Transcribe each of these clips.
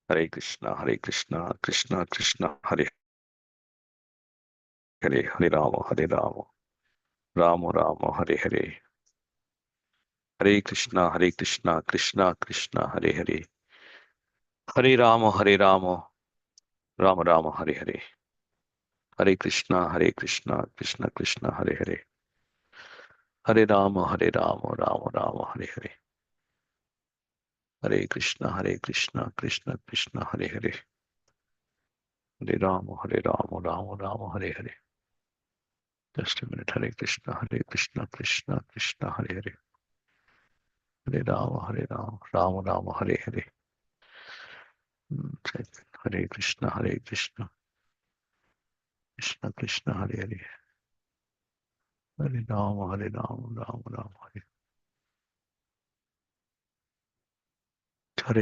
Hare Krishna Krishna Krishna Hare Hare, Hare Ram Ram Ram Hare Hare, Hare Krishna Krishna Krishna Hare Hare, Hare Ram Ram Ram Hare Hare, Hare Krishna Krishna Krishna Hare Hare, Hare Ram Ram Ram Hare Hare, Hare Krishna Krishna Krishna Hare Hare, Hare Ram Ram Ram Hare Hare. Just a minute. Hare Krishna Krishna Krishna Hare Hare, Hare Ram Ram Ram Hare Hare. Hare Krishna Krishna Krishna Hare Hare, Hare Ram Ram Ram Hare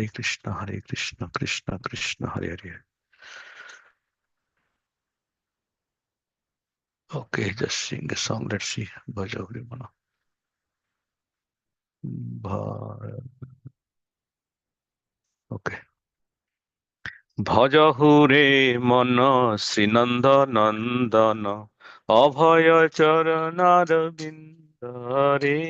Krishna Krishna Krishna Hare Hare. Okay, just sing a song. Let's see. Bhajo Hri Mana. Okay. भजहु रे मन श्रीनंद नंदन, अभय चरणार बिंद रे।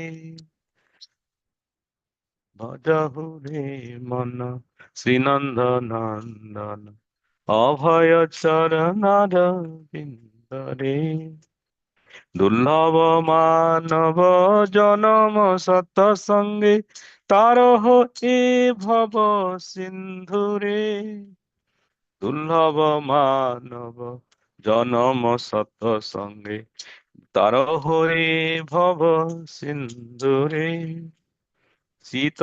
भजहु रे मन श्रीनंद नंदन, अभय चरणार बिंद रे। दुर्लभ मानव जनम सतसंगे, तारह ए भव सिंधुरे। दुर्लभ मानव जनम सतसंगे, तारह ए भव सिंधुरे। শীত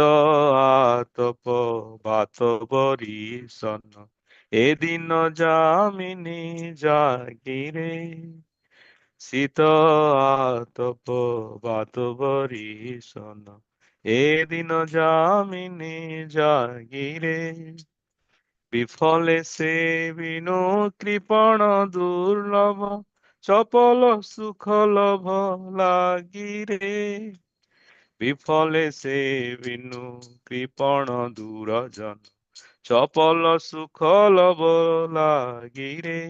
আতপ বাতব ঋষণ, এদিন যামিনী জাগিরে। শীত আতপ বাতব ঋষণ, এদিন যামিনী জাগিরে। বিফলে সে বিনু কৃপণ দুর্লভ, চপল সুখ লভ লাগিরে। বিফলে সে বিনু কৃপণ দুরজন, চপল সুখ লব লাগিরে।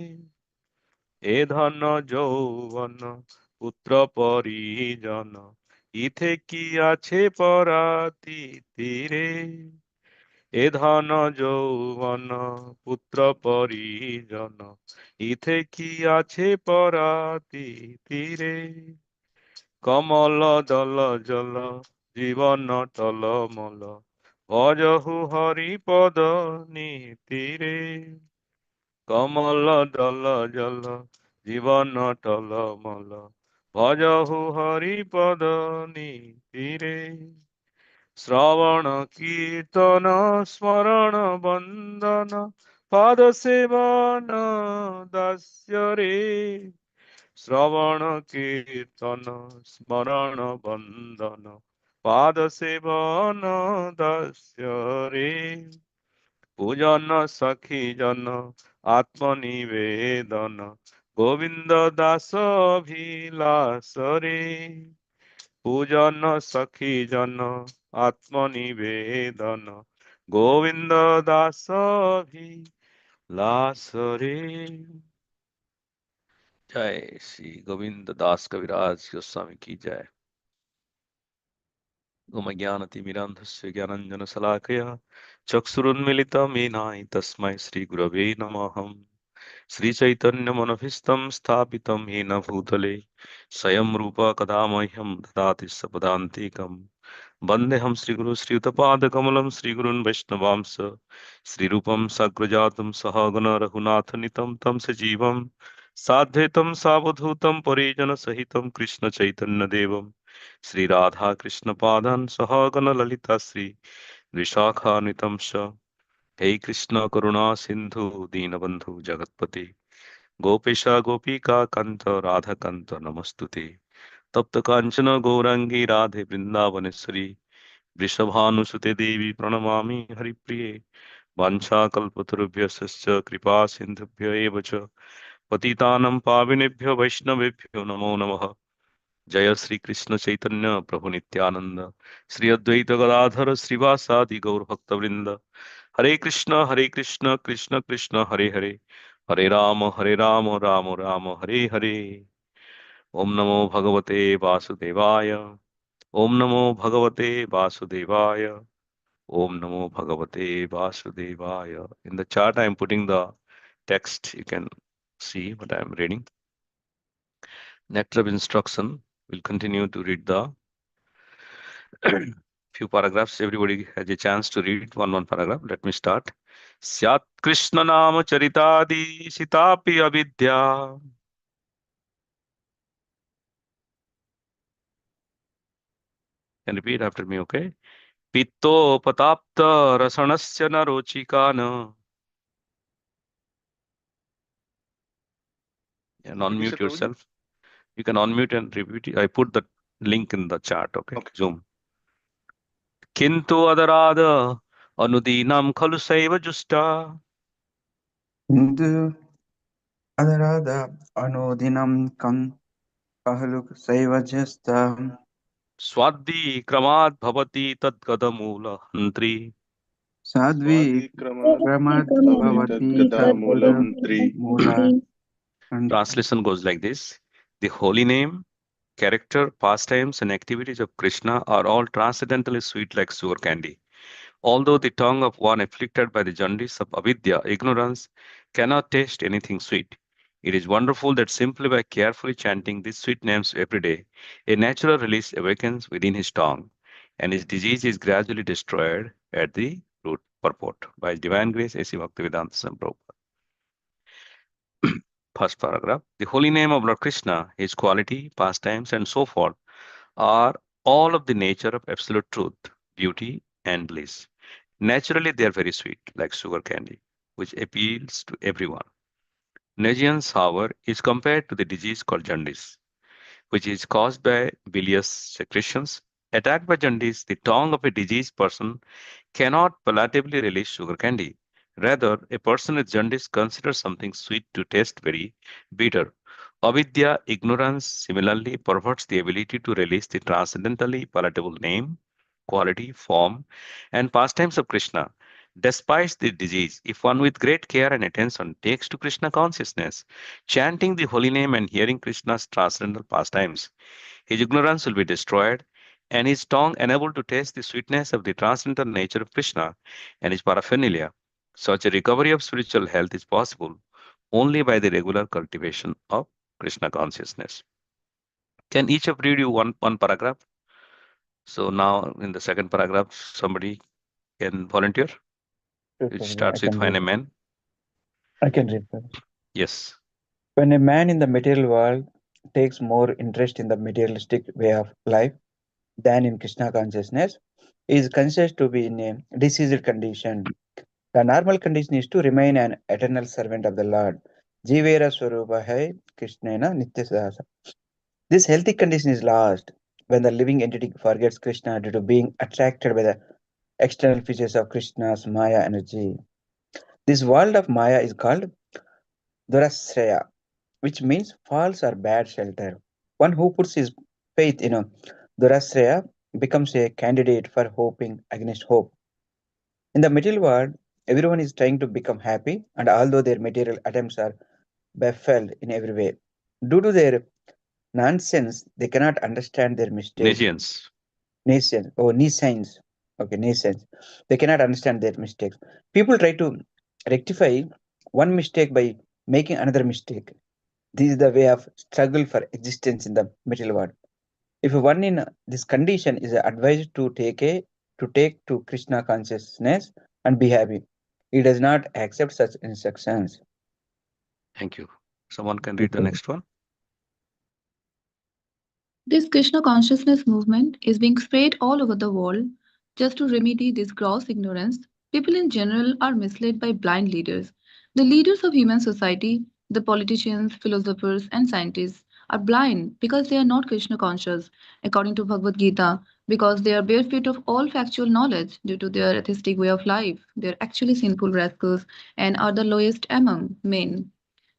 এ ধন যৌবন পুত্র পরিজন, ইথে কি আছে পরাতি তীরে। এ ধন যৌবন পুত্র পরিজন, ইথে কি আছে পরাতি তীরে। কমল দল জল জীবন টলমল, ভজহু হরি পদ নীতিরে। কমল দল জল জীবন টলমল, ভজহু হরি পদ নীতিরে। শ্রবণ কীর্তন স্মরণ বন্দন, পাদ সেবন দাস্য রে। শ্রবণ কীর্তন স্মরণ বন্দন, পাদ সেবন দাস্য রে। পূজন সখী জন আত্মনিবেদন, গোবিন্দ দাস অভিলাষ রে। পূজন সখী জন আত্মনিবেদন, গোবিন্দ দাস অভিলাষ রে। जय श्री गोविंद दास कविराज गोस्वामी की जय। ओमज्ञानतिमिरान्धस्य ज्ञानञ्जनशलाकया, चक्षुरुन्मिलितं येन तस्मै श्रीगुरवे नमः। श्रीचैतन्यमनभीष्टं स्थापितं येन भूतले, स्वयं रूप कदा मह्यं ददाति स्वपदान्तिकम्। वन्देऽहं श्रीगुरु श्रीयुतपादकमलं, श्रीगुरून् वैष्णवांश, श्रीरूपं साग्रजातं सहगण रघुनाथनितं तं सजीवं साद्वैतं सावधूतं परिजनसहितं कृष्णचैतन्यदेवं श्रीराधा कृष्णपादान् सहगण ललिता श्री विशाखान्वितं च। हे कृष्ण करुणा सिंधु दीनबंधु जगतपते, गोपेश गोपिका कांत राधा कांत नमस्तुते। तप्त कांचन गौरांगी राधे वृंदावनेश्वरी, वृषभानुसुते देवी प्रणमामि हरिप्रिये। वाञ्छाकल्पतरुभ्यश्च कृपा सिन्धुभ्य एव च, पतितानं पावनेभ्यो वैष्णवेभ्यो नमो नमः। जय श्री कृष्ण चैतन्य प्रभु नित्यानंद, श्री अद्वैत गदाधर श्रीवासादि गौर भक्तवृंद। Hare Krishna, Krishna Krishna, Hare Hare, Hare Rama, Rama Rama, Hare Hare. Om Namo Bhagavate Vasudevaya. Om Namo Bhagavate Vasudevaya. Om Namo Bhagavate Vasudevaya. In the chart, I am putting the text. You can see what I am reading. Nectar of instruction. We'll continue to read the few paragraphs. Everybody has a chance to read one paragraph. Let me start. Syat Krishna Nama Charitadi Sitapi Avidya. Can repeat after me, okay? Pitto Patapta Rasanasya Narochikana. And Repeat, unmute Prabhuji. yourself. You can unmute and repeat it. I put the link in the chat, okay? Okay. Zoom. Kintu Adarada Anudinam Khalu Saiva Justa. Hindu Adarada Anodinam Kam Kahaluk Saivajasta Swadhi Kramad Bhavati Tad Kadamula Hantri. Sadvi Swadhikramat Kramad bhavati tad Bhavati kada Tad moolam tri. Mula and Translation goes like this. The holy name, character, pastimes, and activities of Krishna are all transcendently sweet like sugar candy. Although the tongue of one afflicted by the jaundice of avidya, ignorance, cannot taste anything sweet, it is wonderful that simply by carefully chanting these sweet names every day, a natural release awakens within his tongue, and his disease is gradually destroyed at the root. Purport by His Divine Grace A.C. Bhaktivedanta Swami Prabhupada. First paragraph. The holy name of Lord Krishna, his quality, pastimes, and so forth are all of the nature of absolute truth, beauty, and bliss. Naturally, they are very sweet, like sugar candy, which appeals to everyone. Nausea, however, is compared to the disease called jaundice, which is caused by bilious secretions. Attacked by jaundice, the tongue of a diseased person cannot palatably release sugar candy. Rather, a person with jaundice considers something sweet to taste very bitter. Avidya, ignorance, similarly perverts the ability to release the transcendentally palatable name, quality, form, and pastimes of Krishna. Despite the disease, if one with great care and attention takes to Krishna consciousness, chanting the holy name and hearing Krishna's transcendental pastimes, his ignorance will be destroyed, and his tongue enabled to taste the sweetness of the transcendental nature of Krishna and his paraphernalia. Such a recovery of spiritual health is possible only by the regular cultivation of Krishna consciousness. Can each of read you one paragraph? So now in the second paragraph, somebody can volunteer. It starts with find a man. I can read. Yes. When a man in the material world takes more interest in the materialistic way of life than in Krishna consciousness, he is considered to be in a diseased condition. The normal condition is to remain an eternal servant of the Lord. Jivera Swarupa Hai Krishnena Nityasasa. This healthy condition is lost when the living entity forgets Krishna due to being attracted by the external features of Krishna's Maya energy. This world of Maya is called Durasraya, which means false or bad shelter. One who puts his faith in a Durasraya becomes a candidate for hoping against hope. In the material world, everyone is trying to become happy, and although their material attempts are baffled in every way, due to their nonsense, they cannot understand their mistakes. Nations. Nations, oh, nescience. Okay, nescience. They cannot understand their mistakes. People try to rectify one mistake by making another mistake. This is the way of struggle for existence in the material world. If one in this condition is advised to take to Krishna consciousness and be happy, he does not accept such instructions. Thank you. Someone can read the next one. This Krishna consciousness movement is being spread all over the world just to remedy this gross ignorance. People in general are misled by blind leaders. The leaders of human society, the politicians, philosophers, and scientists, are blind because they are not Krishna conscious, according to Bhagavad Gita, because they are barefoot of all factual knowledge due to their atheistic way of life. They are actually sinful rascals and are the lowest among men.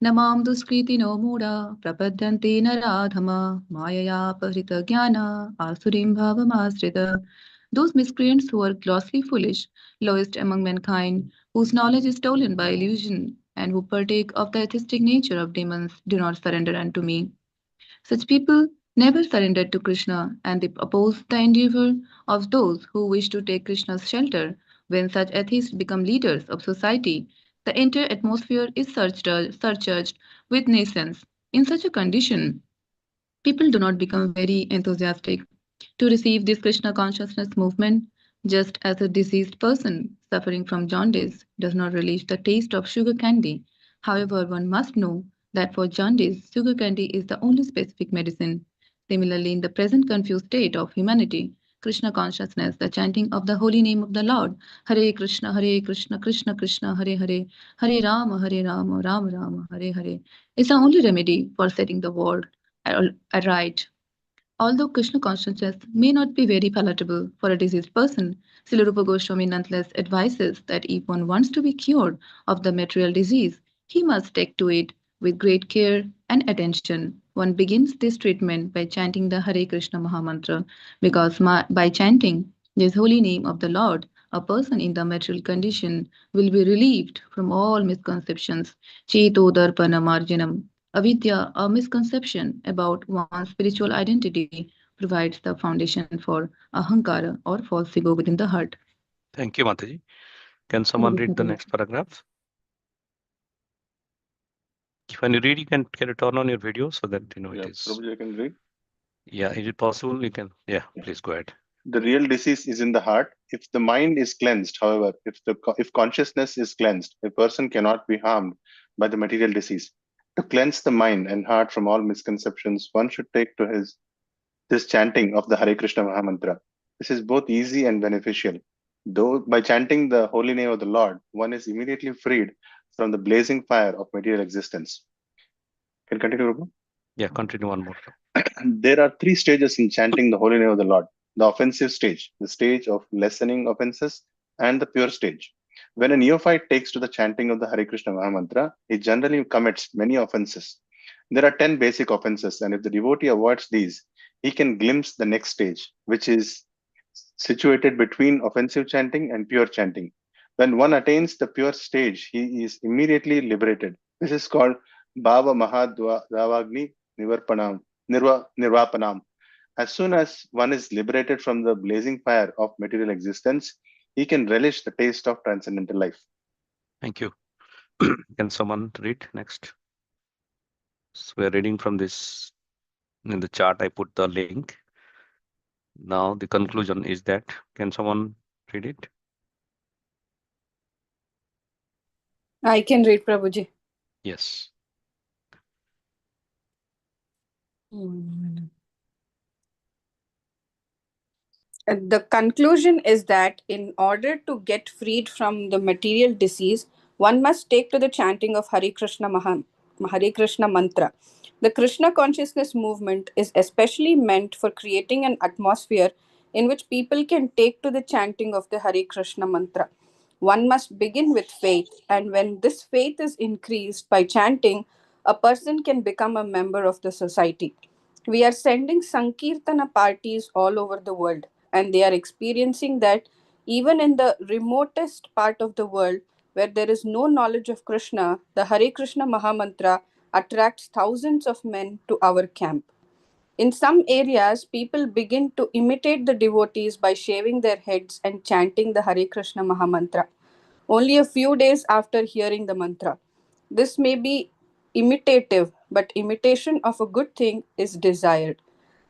Namam duskritino mura prapadyanti naradhama mayaya pahrita jnana asurim bhavamasrita. Those miscreants who are grossly foolish, lowest among mankind, whose knowledge is stolen by illusion, and who partake of the atheistic nature of demons, do not surrender unto me. Such people never surrendered to Krishna, and they oppose the endeavor of those who wish to take Krishna's shelter. When such atheists become leaders of society, the entire atmosphere is surcharged with naysayers. In such a condition, people do not become very enthusiastic to receive this Krishna consciousness movement, just as a diseased person suffering from jaundice does not relish the taste of sugar candy. However, one must know that for jaundice, sugar candy is the only specific medicine. Similarly, in the present confused state of humanity, Krishna consciousness, the chanting of the holy name of the Lord, Hare Krishna, Krishna Krishna, Hare Hare, Hare Rama, Rama Rama, Hare Hare, is the only remedy for setting the world aright. Although Krishna consciousness may not be very palatable for a diseased person, Srila Rupa Goswami nonetheless advises that if one wants to be cured of the material disease, he must take to it with great care and attention. One begins this treatment by chanting the Hare Krishna Mahamantra, because by chanting this holy name of the Lord, a person in the material condition will be relieved from all misconceptions. Cheto darpana marjanam. Avidya, a misconception about one's spiritual identity, provides the foundation for ahankara or false ego within the heart. Thank you, Mataji. Can someone Hare read the Hare. next paragraph? When you read, can you turn on your video so that you know it Yeah, is. Prabhuji, I can read. Yeah, is it possible? You can. Yeah, Yeah. please go ahead. The real disease is in the heart. If the mind is cleansed, however, if consciousness is cleansed, a person cannot be harmed by the material disease. To cleanse the mind and heart from all misconceptions, one should take to his this chanting of the Hare Krishna Mahamantra. This is both easy and beneficial. Though by chanting the holy name of the Lord, one is immediately freed from the blazing fire of material existence. Can you continue, Rupa? Yeah, continue one more. There are three stages in chanting the holy name of the Lord: the offensive stage, the stage of lessening offenses, and the pure stage. When a neophyte takes to the chanting of the Hare Krishna Mahamantra, he generally commits many offenses. There are 10 basic offenses, and if the devotee avoids these, he can glimpse the next stage, which is situated between offensive chanting and pure chanting. When one attains the pure stage, he is immediately liberated. This is called Bhava Mahadravagni Nirvapanam. As soon as one is liberated from the blazing fire of material existence, he can relish the taste of transcendental life. Thank you. Can someone read next? So we're reading from this in the chart. I put the link. Now the conclusion is that. Can someone read it? I can read, Prabhuji. Yes. Mm. The conclusion is that in order to get freed from the material disease, one must take to the chanting of Hare Krishna mantra. The Krishna consciousness movement is especially meant for creating an atmosphere in which people can take to the chanting of the Hare Krishna mantra. One must begin with faith, and when this faith is increased by chanting, a person can become a member of the society. We are sending Sankirtana parties all over the world, and they are experiencing that even in the remotest part of the world where there is no knowledge of Krishna, the Hare Krishna Mahamantra attracts thousands of men to our camp. In some areas, people begin to imitate the devotees by shaving their heads and chanting the Hare Krishna Mahamantra only a few days after hearing the mantra. This may be imitative, but imitation of a good thing is desired.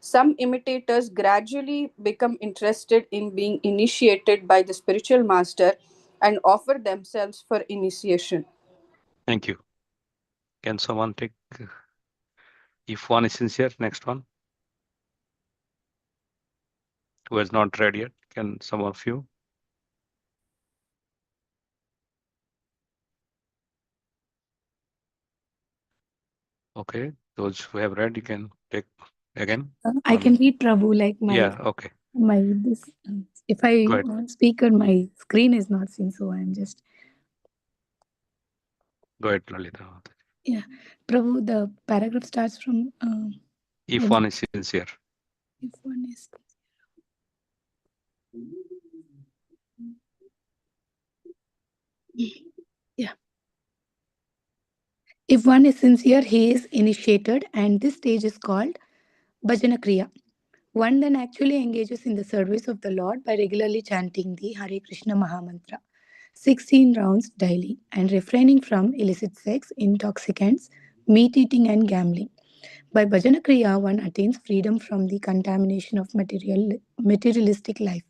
Some imitators gradually become interested in being initiated by the spiritual master and offer themselves for initiation. Thank you. Can someone take, if one is sincere, next one, who has not read yet? Can some of you? Okay, those who have read, you can take again. I can read Prabhu like Yeah, okay. my this if Go I ahead. on speaker my screen is not seen, so I'm just Go ahead, Lalita. yeah. Prabhu, the paragraph starts from If one is sincere. if one is Yeah. If one is sincere, he is initiated, and this stage is called Bhajana Kriya. One then actually engages in the service of the Lord by regularly chanting the Hare Krishna Mahamantra 16 rounds daily and refraining from illicit sex, intoxicants, meat eating, and gambling. By Bhajana Kriya, one attains freedom from the contamination of materialistic life.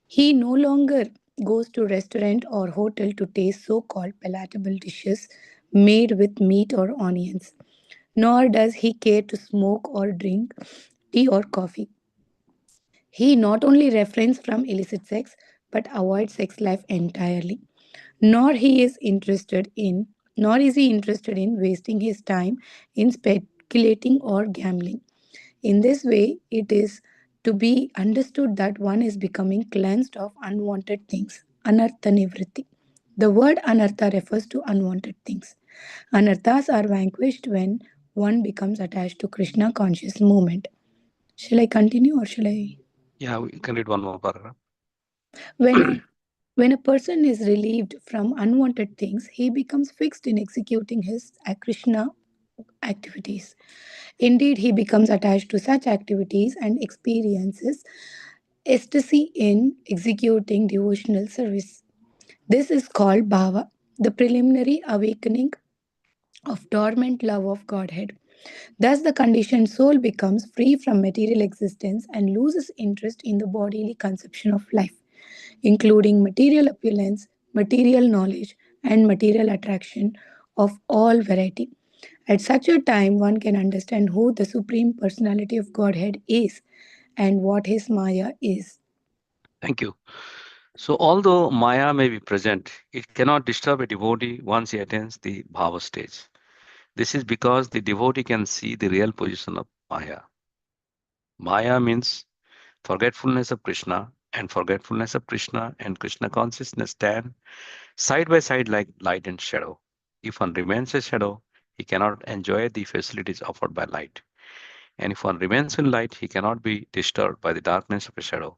He no longer goes to restaurant or hotel to taste so-called palatable dishes made with meat or onions, nor does he care to smoke or drink tea or coffee. He not only refrains from illicit sex but avoids sex life entirely. Nor he is interested in Nor is he interested in wasting his time in speculating or gambling. In this way, it is to be understood that one is becoming cleansed of unwanted things. Anartha nivritti. The word anartha refers to unwanted things. Anarthas are vanquished when one becomes attached to Krishna conscious movement. Shall I continue or shall I? Yeah, we can read one more paragraph. When a when a person is relieved from unwanted things, he becomes fixed in executing his Krishna activities. Indeed, he becomes attached to such activities and experiences ecstasy in executing devotional service. This is called bhava, the preliminary awakening of dormant love of Godhead. Thus, the conditioned soul becomes free from material existence and loses interest in the bodily conception of life, including material opulence, material knowledge, and material attraction of all variety. At such a time, one can understand who the Supreme Personality of Godhead is and what his Maya is. Thank you. So, although Maya may be present, it cannot disturb a devotee once he attains the Bhava stage. This is because the devotee can see the real position of Maya. Maya means forgetfulness of Krishna, and forgetfulness of Krishna and Krishna consciousness stand side by side like light and shadow. If one remains a shadow, he cannot enjoy the facilities offered by light. And if one remains in light, he cannot be disturbed by the darkness of a shadow.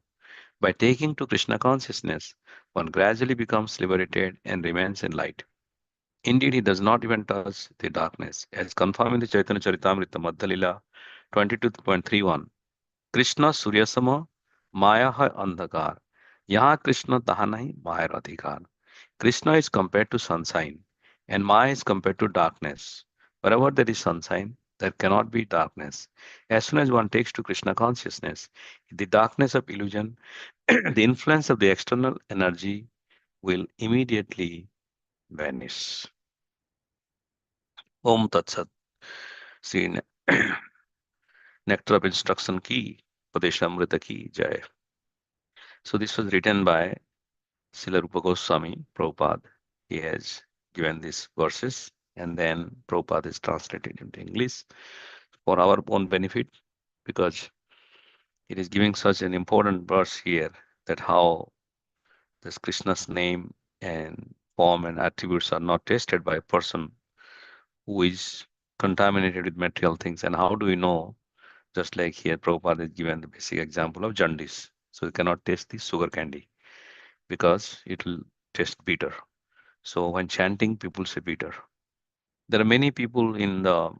By taking to Krishna consciousness, one gradually becomes liberated and remains in light. Indeed, he does not even touch the darkness, as confirmed in the Chaitanya Charitamrita Madhya Lila 22.31. Krishna सूर्य सम माया है अंधकार यहाँ कृष्ण तहा नहीं माया अधिकार Krishna is compared to sunshine and Maya is compared to darkness. Wherever there is sunshine, there cannot be darkness. As soon as one takes to Krishna consciousness, the darkness of illusion, the influence of the external energy will immediately vanish. Om Tat Sat. See, Nectar of Instruction Ki, Padeshamrita Ki Jai. So this was written by Srila Rupa Goswami, Prabhupada. He has given these verses and then Prabhupada is translated into English for our own benefit because it is giving such an important verse here that how this Krishna's name and form and attributes are not tested by a person who is contaminated with material things. And how do we know? Just like here, Prabhupada is given the basic example of jaundice. So you cannot taste the sugar candy because it will taste bitter. So when chanting, people say bitter. There are many people in the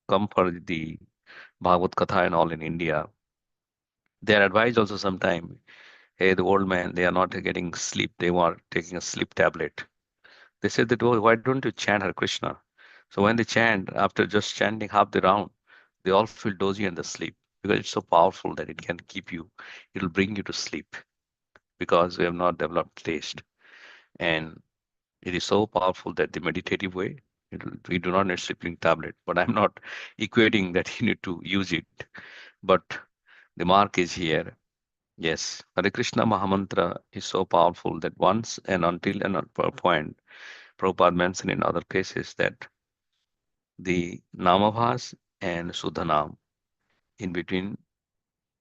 come for the Bhagavad Katha and all in India. They are advised also sometime, hey, the old man, they are not getting sleep. They are taking a sleep tablet. They said that, oh, why don't you chant Hare Krishna? So when they chant, after just chanting half the round, they all feel dozy and they sleep because it's so powerful that it can keep you, it will bring you to sleep because we have not developed taste. And it is so powerful that the meditative way, we do not need sleeping tablet, but I'm not equating that you need to use it. But the mark is here. Yes, Hare Krishna Mahamantra is so powerful that once and until and at a point, Prabhupada mentioned in other cases that the Namabhas and Sudhanam, in between,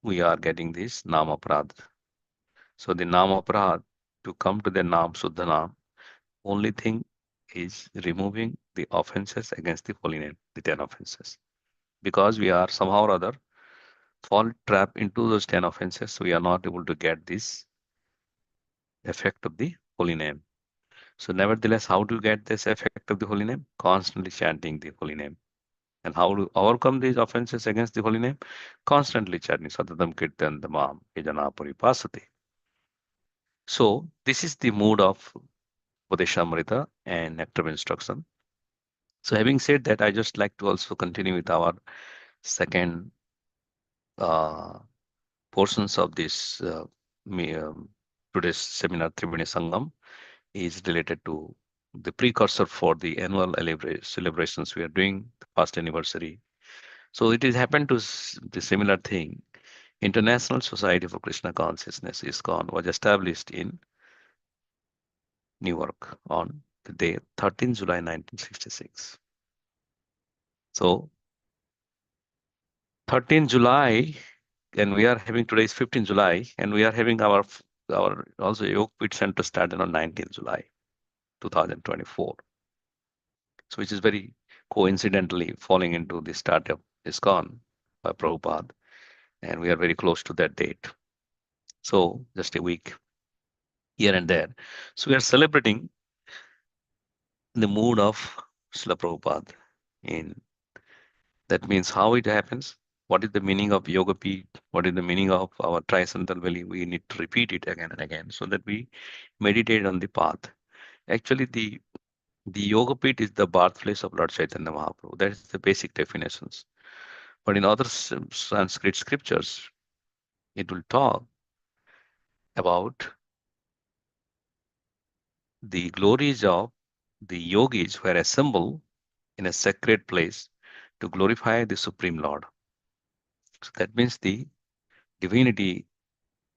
we are getting this Namaprad. So the Namaprad, to come to the Nam Sudhanam, only thing is removing the offenses against the holy name, the 10 offenses. Because we are somehow or other, fall trap into those 10 offenses, we are not able to get this effect of the holy name. So, nevertheless, how to get this effect of the holy name? Constantly chanting the holy name. And how to overcome these offenses against the holy name? Constantly chanting Satatam Kirtan Damam Yajana Paripasati. So, this is the mood of Upadeshamrita and Nectar of Instruction. So, having said that, I just like to also continue with our second uh, portions of this today's seminar, Triveni Sangam, is related to the precursor for the annual celebrations we are doing, the first anniversary. So it has happened to the similar thing. International Society for Krishna Consciousness ISKCON was established in Newark on the day 13 July 1966. So 13 July, and we are having today is 15 July, and we are having our also Yogapeeth Center started on 19 July 2024. So which is very coincidentally falling into the start of ISKCON by Prabhupada, and we are very close to that date. So just a week here and there. So we are celebrating in the mood of Srila Prabhupada. In that means how it happens, what is the meaning of Yogapeeth, what is the meaning of our Tricentennial Valley. We need to repeat it again and again so that we meditate on the path. Actually, the Yogapeeth is the birthplace of Lord Chaitanya Mahaprabhu. That is the basic definitions. But in other Sanskrit scriptures, it will talk about the glories of the yogis who are assembled in a sacred place to glorify the Supreme Lord. So that means the divinity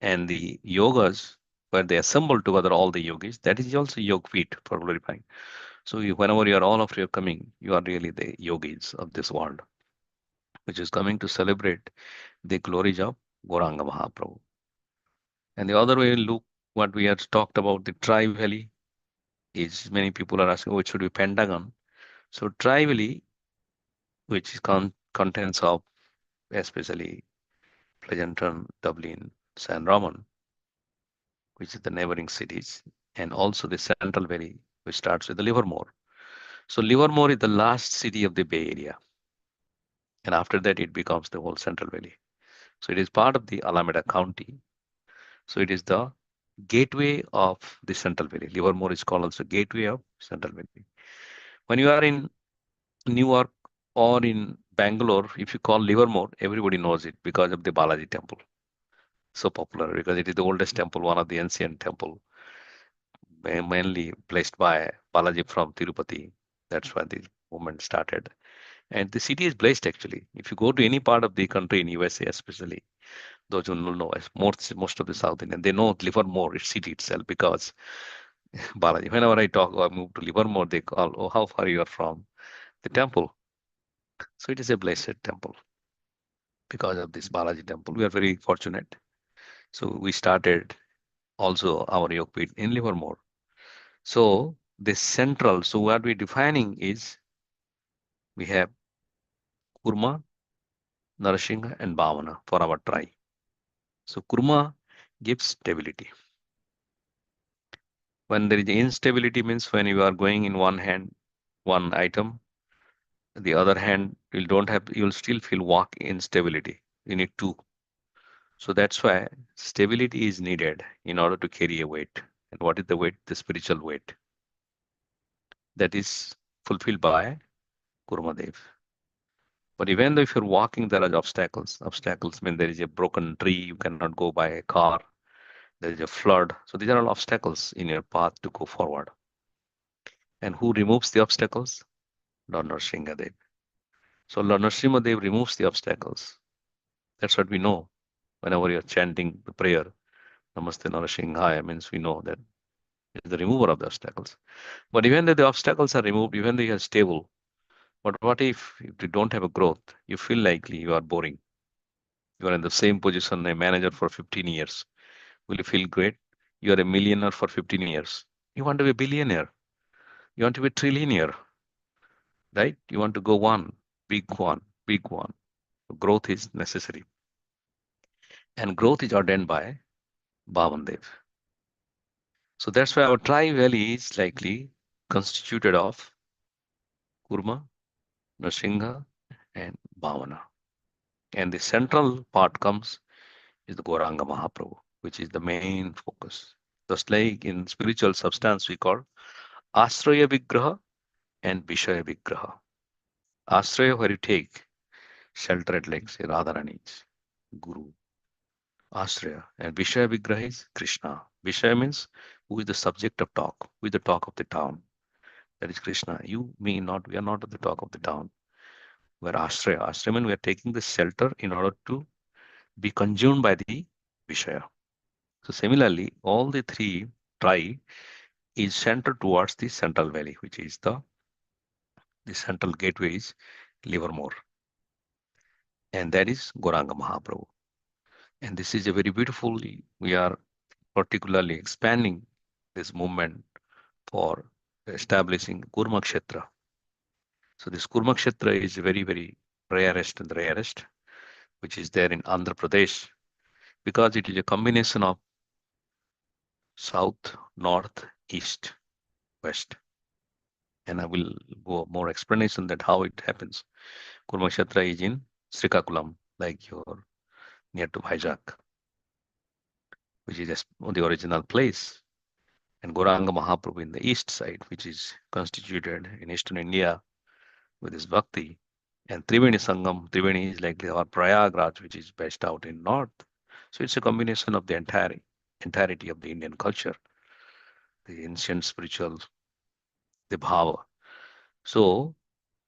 and the yogas where they assemble together all the yogis, that is also Yogapeeth for glorifying. So whenever you are all of you are coming, you are really the yogis of this world, which is coming to celebrate the glories of Gauranga Mahaprabhu. And the other way, look what we have talked about the Tri Valley is many people are asking, oh, it should be Pentagon. So Tri Valley, which is contents of especially Pleasanton, Dublin, San Ramon, which is the neighboring cities, and also the Central Valley, which starts with the Livermore. So Livermore is the last city of the Bay Area, and after that it becomes the whole Central Valley. So it is part of the Alameda County. So it is the gateway of the Central Valley. Livermore is called also gateway of Central Valley. When you are in Newark or in Bangalore, if you call Livermore, everybody knows it because of the Balaji temple. So popular because it is the oldest temple, one of the ancient temple, mainly placed by Balaji from Tirupati. That's why the movement started. And the city is blessed actually. If you go to any part of the country in USA, especially those who don't know, most of the South Indian, they know Livermore, its city itself, because Balaji. Whenever I talk or move to Livermore, they call, "Oh, how far you are from the temple?" So it is a blessed temple because of this Balaji temple. We are very fortunate. So we started also our Yogapeeth in Livermore. So the central, so what we're defining is we have Kurma, Narasingha, and Bhavana for our tribe. So Kurma gives stability. When there is instability means when you are going in one hand, one item, the other hand, you'll still feel walk instability. You need two. So that's why stability is needed in order to carry a weight. And what is the weight? The spiritual weight. That is fulfilled by Kurmadev. But even though if you're walking, there are obstacles. Obstacles mean there is a broken tree, you cannot go by a car, there is a flood. So these are all obstacles in your path to go forward. And who removes the obstacles? Lord Nrsimhadev. So Lord Nrsimhadev removes the obstacles. That's what we know. Whenever you're chanting the prayer, Namaste Narasimhaya means we know that it's the remover of the obstacles. But even though the obstacles are removed, even though you are stable, but what if you don't have a growth? You feel like you are boring. You are in the same position, a manager for 15 years. Will you feel great? You are a millionaire for 15 years. You want to be a billionaire. You want to be a trillionaire, right? You want to go one, big one, big one. Growth is necessary. and growth is ordained by Bhavandev. So that's why our tri valley is likely constituted of Kurma, Nrsimha, and Bhavana. And the central part comes is the Gauranga Mahaprabhu, which is the main focus. Just like in spiritual substance, we call Asraya Vigraha and Vishaya Vigraha. Asraya, where you take shelter at, like say Radharani's Guru, Asraya, and Vishaya Vigraha is Krishna. Vishaya means who is the subject of talk, who is the talk of the town. That is Krishna. You, me, not, we are not at the talk of the town. We're Asraya. Asraya means we are taking the shelter in order to be consumed by the Vishaya. So similarly, all the three tri is centered towards the central valley, which is the central gateway is Livermore, and that is Goranga Mahaprabhu. And this is a very beautifully, we are particularly expanding this movement for establishing Kurma Kshetra. So this Kurma Kshetra is very, very rarest and the rarest, which is there in Andhra Pradesh, because it is a combination of south, north, east, west. And I will go more explanation that how it happens. Kurmakshetra is in Srikakulam, like your near to Vizag, which is the original place. And Goranga Mahaprabhu in the east side, which is constituted in eastern India with his bhakti. And Triveni Sangam, Triveni is like our Prayagraj, which is based out in north. So it's a combination of the entirety of the Indian culture, the ancient spiritual, the bhava. So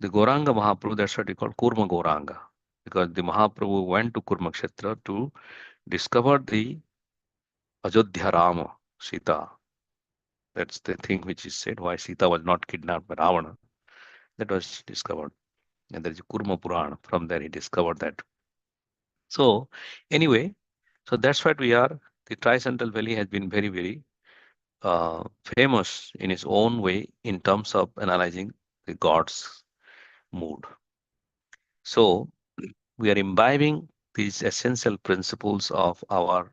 the Goranga Mahaprabhu, that's what we call Kurma Goranga, because the Mahaprabhu went to Kurmakshetra to discover the Ajodhya Rama, Sita. That's the thing which is said why Sita was not kidnapped by Ravana. That was discovered. And there is a Kurma Purana. From there, he discovered that. So, anyway, so that's what we are. The Tricentral Valley has been very, very famous in its own way in terms of analyzing the God's mood. So, we are imbibing these essential principles of our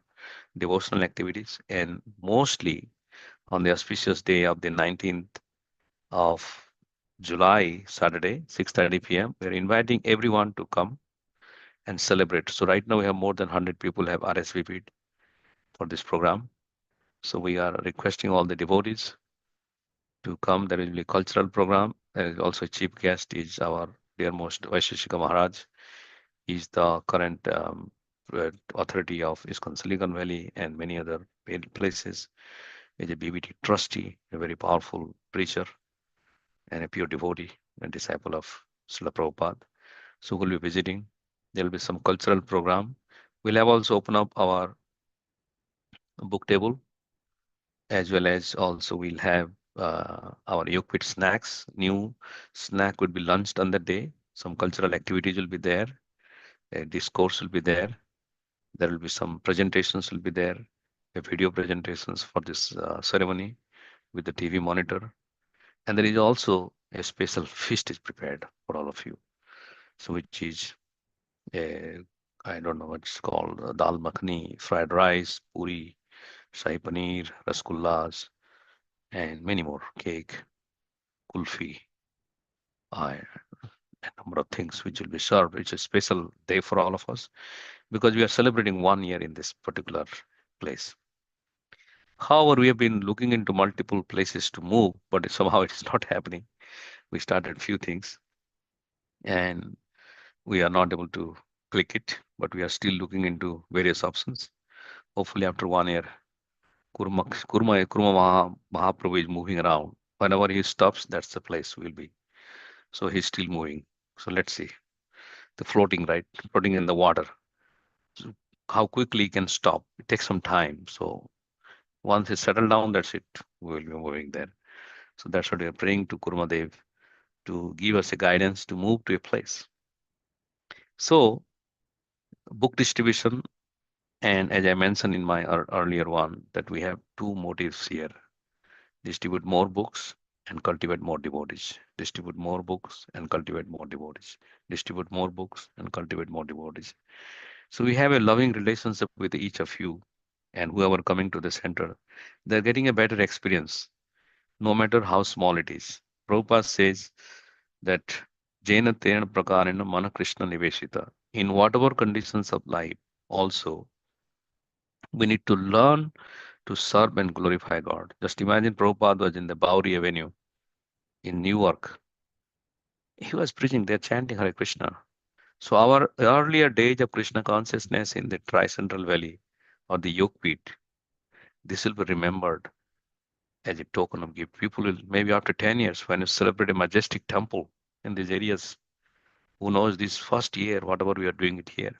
devotional activities, and mostly on the auspicious day of the 19th of July, Saturday, 6:30 p.m. We're inviting everyone to come and celebrate. So right now we have more than 100 people have RSVP'd for this program. So we are requesting all the devotees to come. There will be a cultural program. There is also a chief guest is our dearmost Vaisheshika Maharaj. He's the current authority of ISKCON Silicon Valley and many other places. He's a BBT trustee, a very powerful preacher and a pure devotee and disciple of Srila Prabhupada. So we'll be visiting. There will be some cultural program. We'll have also open up our book table, as well as also we'll have our Yogapeeth snacks. New snack would be launched on the day. Some cultural activities will be there. A discourse will be there. There will be some presentations will be there. A video presentations for this ceremony with the TV monitor. And there is also a special feast is prepared for all of you. So which is a, I don't know what it's called, dal makhani, fried rice, puri, shahi paneer, rasgullas, and many more, cake, kulfi, a number of things which will be served. It's a special day for all of us because we are celebrating 1 year in this particular place. However, we have been looking into multiple places to move, but somehow it is not happening. We started few things and we are not able to click it, but we are still looking into various options. Hopefully, after 1 year, Kurma Mahaprabhu is moving around. Whenever he stops, that's the place we'll be. So he's still moving. So let's see. The floating, right? Floating in the water. So how quickly he can stop? It takes some time. So once he settled down, that's it. We'll be moving there. So that's what we are praying to Kurmadev to give us a guidance to move to a place. So book distribution, and as I mentioned in my earlier one, that we have two motives here: distribute more books and cultivate more devotees. Distribute more books and cultivate more devotees. Distribute more books and cultivate more devotees. So we have a loving relationship with each of you and whoever coming to the center. They're getting a better experience, no matter how small it is. Prabhupada says that Jaina Tena Prakarena Mana Krishna Niveshita. In whatever conditions of life, also, we need to learn to serve and glorify God. Just imagine Prabhupada was in the Bowery Avenue in Newark. He was preaching there, chanting Hare Krishna. So our earlier days of Krishna consciousness in the Tri-Central Valley or the Yogapeeth, this will be remembered as a token of gift. People will, maybe after 10 years, when you celebrate a majestic temple in these areas, who knows this first year, whatever we are doing it here,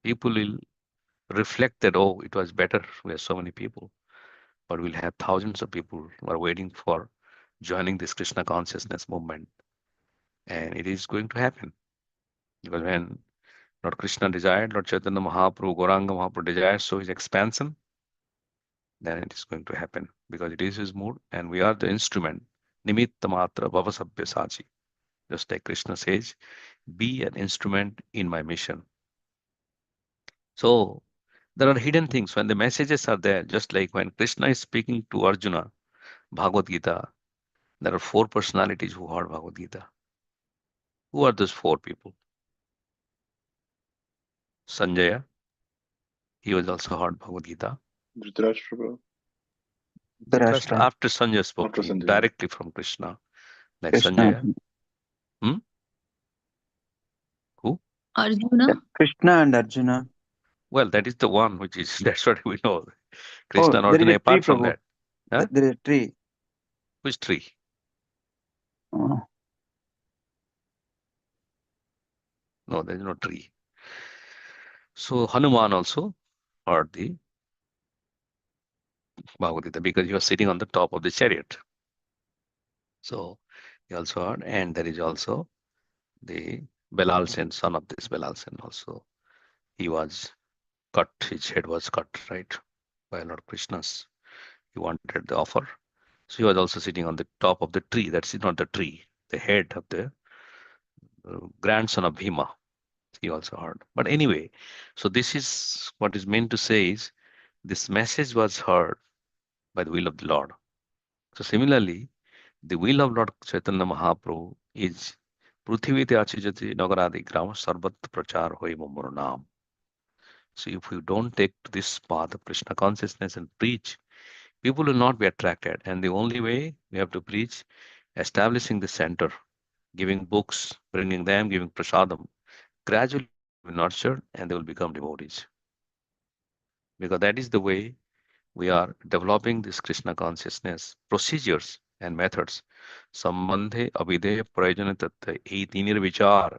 people will reflect that, oh, it was better. We have so many people, but we'll have thousands of people who are waiting for joining this Krishna consciousness movement. And it is going to happen. Because when Lord Krishna desired, Lord Chaitanya Mahaprabhu, Gauranga Mahaprabhu desired, so his expansion, then it is going to happen because it is his mood and we are the instrument. Nimitta matra bhavasabhya sachi. Just like Krishna says, be an instrument in my mission. So there are hidden things when the messages are there, just like when Krishna is speaking to Arjuna, Bhagavad Gita, there are four personalities who heard Bhagavad Gita. Who are those four people? Sanjaya, he was also heard Bhagavad Gita. Dhritarashtra Dhritarashtra, Dhritarashtra, after Sanjaya spoke, after he Sanjay. directly from Krishna, like Krishna, Sanjaya. Hmm? Who? yeah, Arjuna. Krishna and Arjuna. Well, that is the one which is, that's what we know. Oh, Krishna and there is Arjuna, a tree, apart from Prabhu. that. Huh? There is a tree. Which tree? Oh, No, there is no tree. So Hanuman also heard the Bhagavad Gita because he was sitting on the top of the chariot. So he also heard, and there is also the Belal Sen, son of this Belal Sen also. He was cut, his head was cut, right, by Lord Krishna's. He wanted the offer. So he was also sitting on the top of the tree. That's not the tree, the head of the grandson of Bhima. He also heard. But anyway, so this is what is meant to say is this message was heard by the will of the Lord. So similarly, the will of Lord Chaitanya Mahaprabhu is Prithivite Achijati Nagaradi Gram Sarvat Prachar Hoy Mumur Nam. So if you don't take this path of Krishna consciousness and preach, people will not be attracted. And the only way we have to preach, establishing the center, giving books, bringing them, giving prasadam, gradually they will be nurtured and they will become devotees. Because that is the way we are developing this Krishna consciousness procedures and methods. Sambandhe abhideya prayojana tattva ei tinir vichar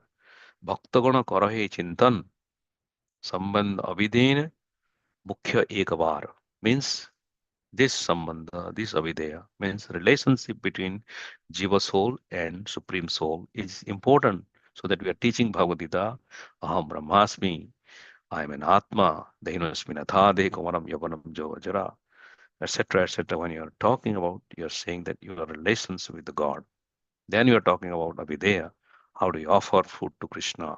bhaktagana karahe chintan sambandh abhideya mukhya ekvar means this sambandha, this avideya means relationship between jiva soul and supreme soul is important so that we are teaching Bhagavad Gita, aham brahmasmi, I am an atma, dehinosmi nathade kumaram yavanam jovajara, etc., etc. When you are talking about, you are saying that your relations with the God. Then you are talking about avideya. How do you offer food to Krishna?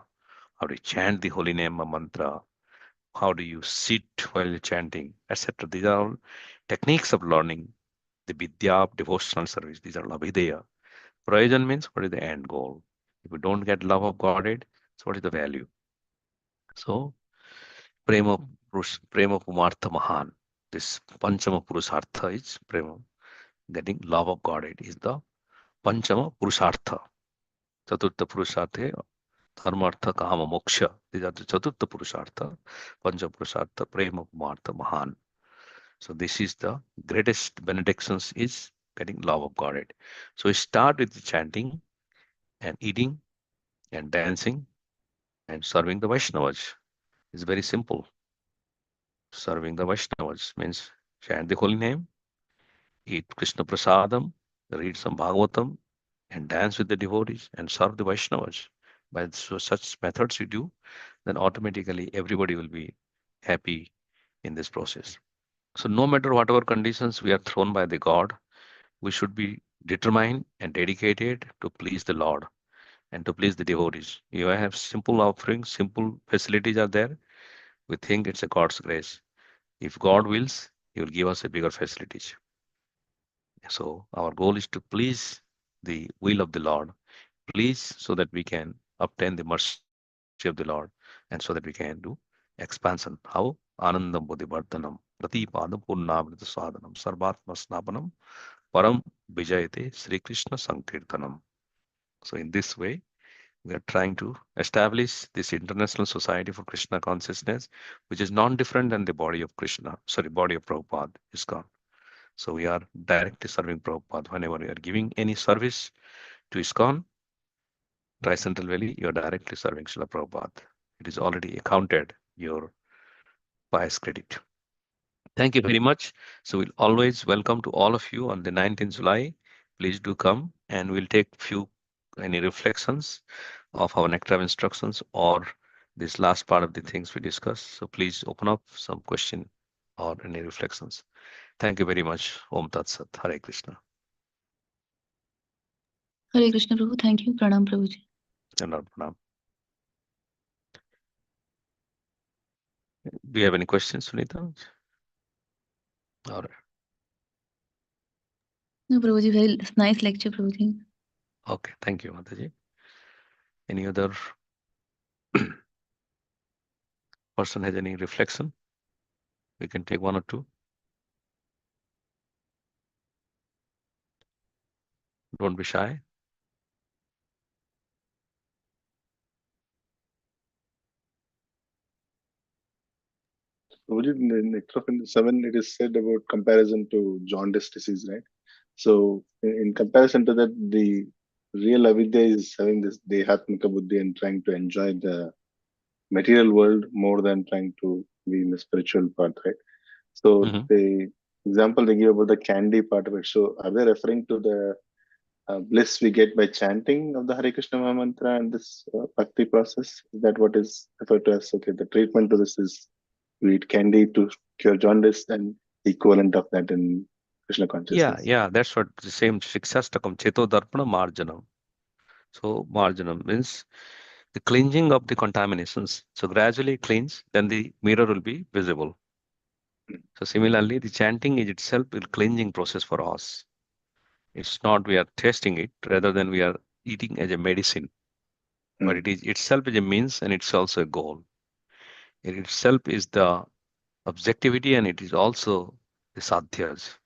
How do you chant the holy name mantra? How do you sit while chanting, etc. These are all techniques of learning the vidya of devotional service. These are avideya. Prayojan means what is the end goal? If you don't get love of Godhead, so what is the value? So prema prema pumartha mahan. This panchama purusartha is prema. Getting love of Godhead is the panchama purusartha. Chaturtha purusartha dharma artha kama moksha. These are the chaturtha purusartha, pancha purusartha, prema pumartha mahan. So this is the greatest benedictions is getting love of Godhead. So we start with the chanting and eating and dancing and serving the Vaishnavas. It's very simple. Serving the Vaishnavas means chant the holy name, eat Krishna Prasadam, read some Bhagavatam, and dance with the devotees and serve the Vaishnavas. By such methods you do, then automatically everybody will be happy in this process. So no matter whatever conditions we are thrown by the God, we should be determined and dedicated to please the Lord and to please the devotees. You have simple offerings, simple facilities are there. We think it's a God's grace. If God wills, He will give us a bigger facilities. So our goal is to please the will of the Lord, please so that we can obtain the mercy of the Lord, and so that we can do expansion. How? Anandam Bodhivardhanam, Pratipadam Purnamrita Sadhanam, Sarvatma Snapanam, Param Vijayate Sri Krishna Sankirtanam. So in this way, we are trying to establish this international society for Krishna consciousness, which is non-different than the body of Krishna, sorry, body of Prabhupada, ISKCON. So we are directly serving Prabhupada. Whenever we are giving any service to ISKCON, Central Valley, you are directly serving Srila Prabhupada. It is already accounted your bias credit. Thank you very much. So we'll always welcome to all of you on the 19th July. Please do come and we'll take few any reflections of our Nectar instructions or this last part of the things we discussed. So please open up some question or any reflections. Thank you very much. Om Tat Sat. Hare Krishna. Hare Krishna Prabhu. Thank you. Pranam Prabhuji. Pranam. Do you have any questions, Sunita? All right. No, Prabhuji, very nice lecture, Prabhuji. Okay. Thank you, Mataji. Any other person has any reflection? We can take one or two. Don't be shy. Would in the Nectar 7, it is said about comparison to jaundice disease, right? So, in comparison to that, the real avidya is having this dehatmika buddhi and trying to enjoy the material world more than trying to be in the spiritual path, right? So, Mhm. the example they give about the candy part of it. So, are they referring to the bliss we get by chanting of the Hare Krishna Maha Mantra and this bhakti process? Is that what is referred to as, okay, the treatment to this is we eat candy to cure jaundice and equivalent of that in Krishna Yeah, consciousness? yeah, that's what the same Shikshastakam, Cheto Darpana Marjanam. So Marjanam means the cleansing of the contaminations. So gradually cleanse, then the mirror will be visible. So similarly, the chanting is itself a cleansing process for us. It's not we are testing it rather than we are eating as a medicine, but Mm. it is itself is a means and it's also a goal. It itself is the objectivity and it is also the sadhyas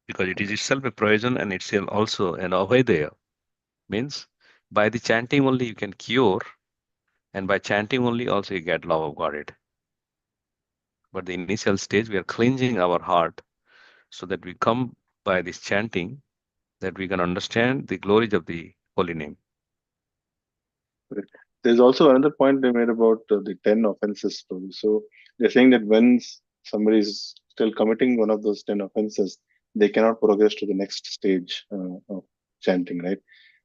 because it is itself a provision and it's also an abhedaya. Means by the chanting only you can cure and by chanting only also you get love of God. But the initial stage we are cleansing our heart so that we come by this chanting that we can understand the glories of the holy name. Correct. There's also another point they made about the 10 offenses story. So they're saying that when somebody is still committing one of those 10 offenses, they cannot progress to the next stage of chanting, right?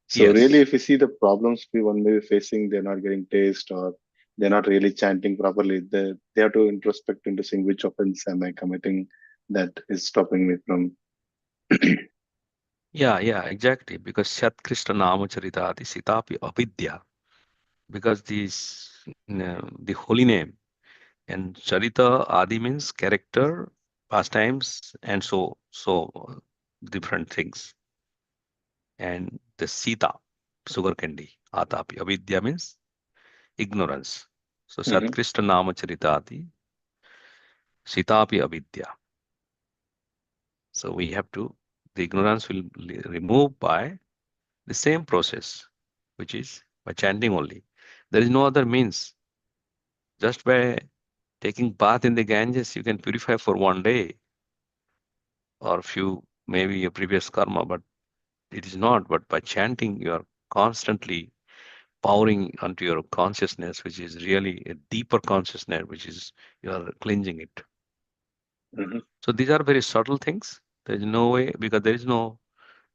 So really, Yes. if you see the problems one may be facing, they're not getting taste or they're not really chanting properly, they have to introspect into seeing which offense am I committing that is stopping me from. Yeah, yeah, exactly. Because Shat Krishna Namacharita Sitapi Avidya. Because the holy name and Charita Adi means character, pastimes, and different things. And the Sita, sugar candy, Atapi. Avidya means ignorance. So Mhm. Satkrishna Namacharita Sitapi Avidya. So we have to, the ignorance will remove by the same process, which is by chanting only. There is no other means. Just by taking bath in the Ganges, you can purify for one day or few, maybe your previous karma, but it is not. But by chanting, you are constantly powering onto your consciousness, which is really a deeper consciousness, which is you are cleansing it. Mhm. So these are very subtle things. There is no way because there is no.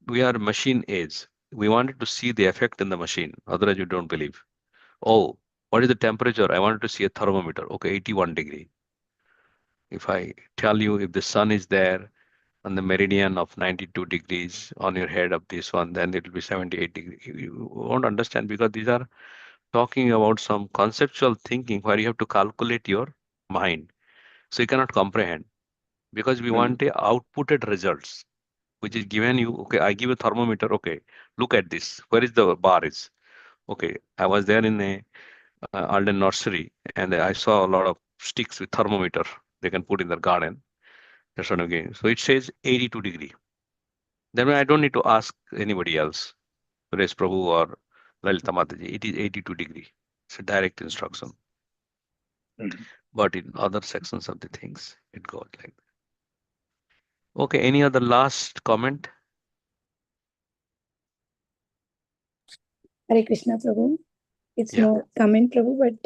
We are machine age. We wanted to see the effect in the machine. Otherwise, you don't believe. Oh, what is the temperature? I wanted to see a thermometer. Okay, 81 degree. If I tell you if the sun is there on the meridian of 92 degrees on your head of this one, then it will be 78 degrees. You won't understand because these are talking about some conceptual thinking where you have to calculate your mind. So you cannot comprehend because we want a outputted results, which is given you. Okay, I give a thermometer. Okay, look at this. Where is the bar is? Okay, I was there in a Alden nursery and I saw a lot of sticks with thermometer they can put in their garden. That's what again. So it says 82 degree. Then I don't need to ask anybody else, Suresh Prabhu or Lalita Mataji. It is 82 degree. It's a direct instruction. But in other sections of the things, it goes like that. Okay, any other last comment? Hare Krishna, Prabhu. It's Yeah. no comment, Prabhu, but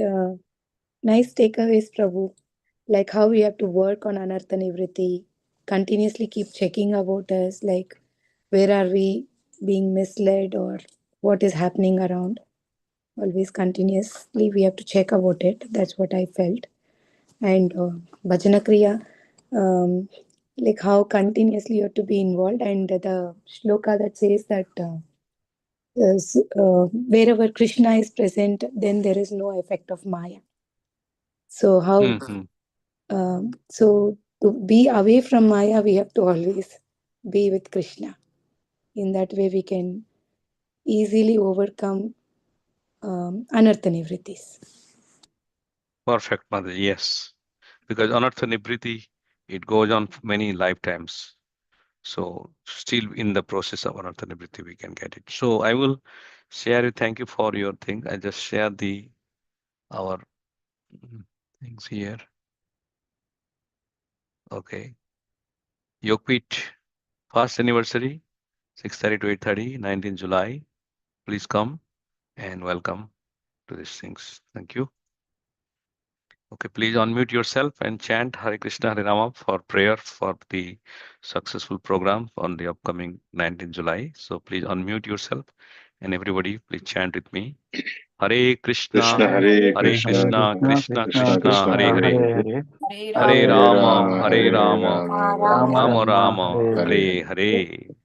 nice takeaways, Prabhu. Like how we have to work on Anartha Nivritti, continuously keep checking about us, like where are we being misled or what is happening around. Always continuously we have to check about it. That's what I felt. And Bhajana Kriya, um, like how continuously you have to be involved. And the shloka that says that wherever Krishna is present, then there is no effect of Maya. So how so to be away from Maya, we have to always be with Krishna. In that way, we can easily overcome anartha nivrittis. Perfect, mother. Yes. Because Anartha Nibriti, it goes on for many lifetimes. So still in the process of Anartha Nibriti, we can get it. So I will share you. Thank you for your thing. I just share the our things here. Okay. Yogapeeth first anniversary, 6:30 to 8:30, 19 July. Please come and welcome to these things. Thank you. Okay, please unmute yourself and chant Hare Krishna Hare Rama for prayer for the successful program on the upcoming 19 July. So please unmute yourself and everybody please chant with me. Hare Krishna Krishna, Hare Hare Krishna, Hare Krishna, Krishna, Krishna Krishna Krishna Krishna, Krishna, Krishna, Hare Hare, Hare Hare, Hare Hare Hare Rama, Rama, Rama, Hare Hare Hare Rama, Rama, Rama Rama Rama, Rama, Hare Hare Hare. Hare.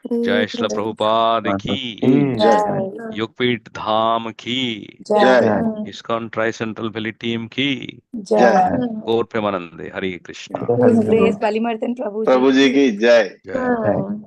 Jai Shri Prabhupada ki, Ki Jai. Jai, Yogapeeth Dham ki, Jai. Jai, ISKCON Tri-Central Valley Team ki, Jai. Jai. Gaur Premanande, Hare Krishna. Hare Whose Hare. grace, Balimardan Prabhuji. प्रभु जी की जय. Jai. Jai.